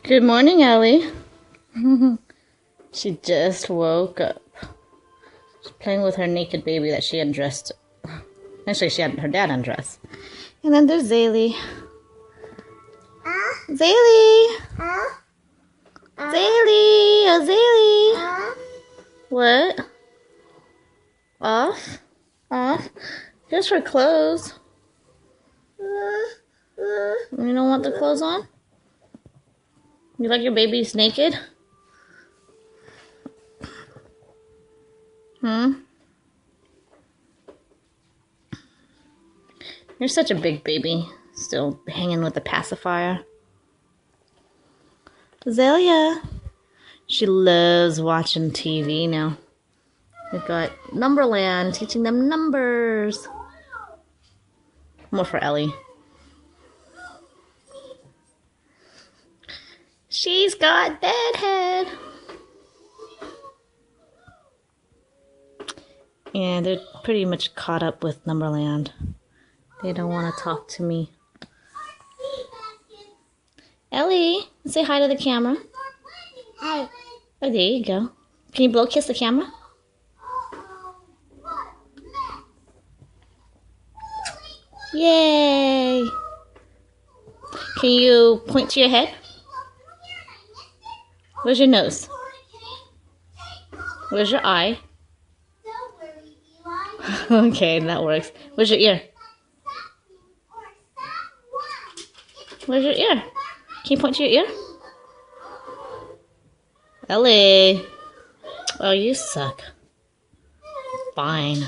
Good morning, Ellie. She just woke up. She's playing with her naked baby that she undressed. Actually, she had her dad undress. And then there's Zaylee. Zaylee! Zaylee! Oh, Zaylee! What? Off? Off? Here's her clothes. You don't want the clothes on? You like your babies naked? You're such a big baby. Still hanging with the pacifier. Azalea. She loves watching TV now. We've got Numberland teaching them numbers. More for Ellie. She's got bedhead. And they're pretty much caught up with Numberland. They don't want to talk to me. Ellie, say hi to the camera. Hi. Oh, there you go. Can you blow kiss the camera? Yay! Can you point to your head? Where's your nose? Where's your eye? Okay, that works. Where's your ear? Where's your ear? Can you point to your ear? Ellie. Oh, you suck. Fine.